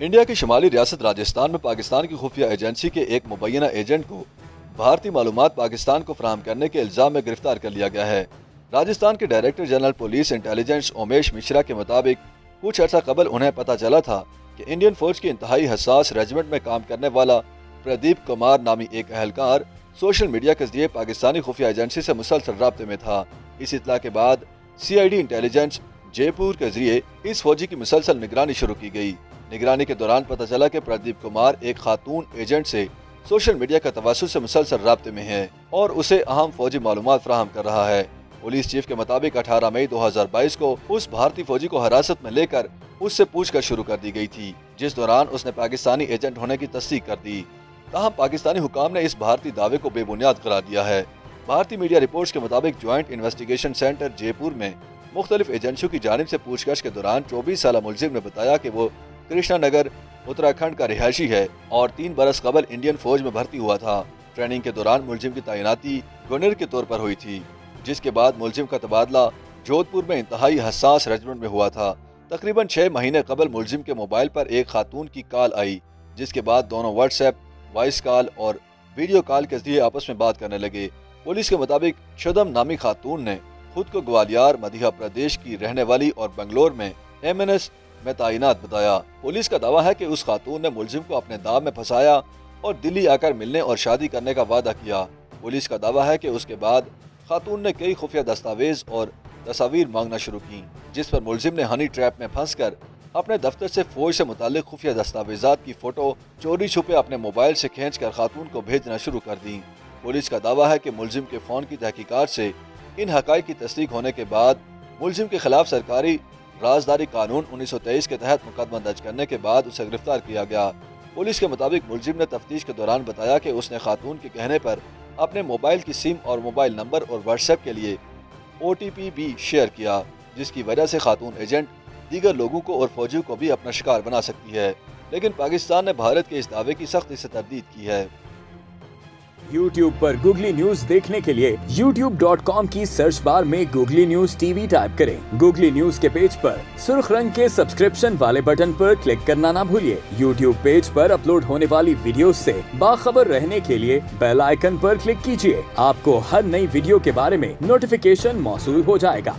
India की शुमाली रियासत राजस्थान में पाकिस्तान की खुफिया एजेंसी के एक मुबैना एजेंट को भारतीय मालूमात पाकिस्तान को फराहम करने के इल्जाम में गिरफ्तार कर लिया गया है। राजस्थान के director general police intelligence Umesh Mishra के मुताबिक कुछ अर्सा कबल उन्हें पता चला था कि इंडियन फौज की इंतहाई हसास रेजिमेंट में काम करने वाला प्रदीप कुमार नामी एक अहलकार सोशल मीडिया के जरिए पाकिस्तानी खुफिया एजेंसी से मुसलसल राब्ते में था। इस इत्तला के बाद CID इंटेलिजेंस जयपुर के जरिए इस फौजी की मुसलसल निगरानी शुरू की गई। निगरानी के दौरान पता चला कि प्रदीप कुमार एक खातून एजेंट से सोशल मीडिया का तवस्सुत से मुसलसल राब्ते में है और उसे अहम फौजी मालूमात फराहम कर रहा है। पुलिस चीफ के मुताबिक 18 मई 2022 को उस भारतीय फौजी को हिरासत में लेकर उससे पूछताछ शुरू कर दी गई थी, जिस दौरान उसने पाकिस्तानी एजेंट होने की तस्दीक कर दी। ताहम पाकिस्तानी हुकाम ने इस भारतीय दावे को बेबुनियाद करार दिया है। भारतीय मीडिया रिपोर्ट्स के मुताबिक ज्वाइंट इन्वेस्टिगेशन सेंटर जयपुर में मुख्तलिफ एजेंसियों की जानिब से पूछताछ के दौरान 24 साल मुलजिम ने बताया कि वो कृष्णा नगर उत्तराखंड का रिहायशी है और 3 बरस कबल इंडियन फौज में भर्ती हुआ था। ट्रेनिंग के दौरान मुलजिम की तैनाती गवर्नर के तौर पर हुई थी, जिसके बाद मुलजिम का तबादला जोधपुर में इंतहाई हसास रेजिमेंट में हुआ था। तकरीबन 6 महीने कबल मुलजिम के मोबाइल पर एक खातून की कॉल आई, जिसके बाद दोनों व्हाट्सएप, वॉइस कॉल और वीडियो कॉल के जरिए आपस में बात करने लगे। पुलिस के मुताबिक शुदम नामी खातून ने खुद को ग्वालियर मध्य प्रदेश की रहने वाली और बंगलोर में MNS में तैनात बताया। पुलिस का दावा है कि उस खातून ने मुलजिम को अपने दाव में फंसाया और दिल्ली आकर मिलने और शादी करने का वादा किया। पुलिस का दावा है कि उसके बाद खातून ने कई खुफिया दस्तावेज और तस्वीर मांगना शुरू की, जिस पर मुलजिम ने हनी ट्रैप में फंसकर अपने दफ्तर से फौज से मुतालिक खुफिया दस्तावेजात की फोटो चोरी छुपे अपने मोबाइल से खींचकर खातून को भेजना शुरू कर दी। पुलिस का दावा है कि मुलजिम के फोन की तहकीकात से इन हकाइक की तस्दीक होने के बाद मुलजिम के खिलाफ सरकारी राजदारी कानून 1923 के तहत मुकदमा दर्ज करने के बाद उसे गिरफ्तार किया गया। पुलिस के मुताबिक मुलजिम ने तफ्तीश के दौरान बताया कि उसने खातून के कहने पर अपने मोबाइल की सिम और मोबाइल नंबर और व्हाट्सएप के लिए OTP भी शेयर किया, जिसकी वजह से खातून एजेंट दीगर लोगों को और फौजियों को भी अपना शिकार बना सकती है। लेकिन पाकिस्तान ने भारत के इस दावे की सख्ती से तरदीद की है। YouTube पर गूगली न्यूज देखने के लिए youtube.com की सर्च बार में गूगली न्यूज TV टाइप करें। गूगली न्यूज के पेज पर सुर्ख रंग के सब्सक्रिप्शन वाले बटन पर क्लिक करना ना भूलिए। YouTube पेज पर अपलोड होने वाली वीडियोस से बाखबर रहने के लिए बेल आइकन पर क्लिक कीजिए। आपको हर नई वीडियो के बारे में नोटिफिकेशन मौसूल हो जाएगा।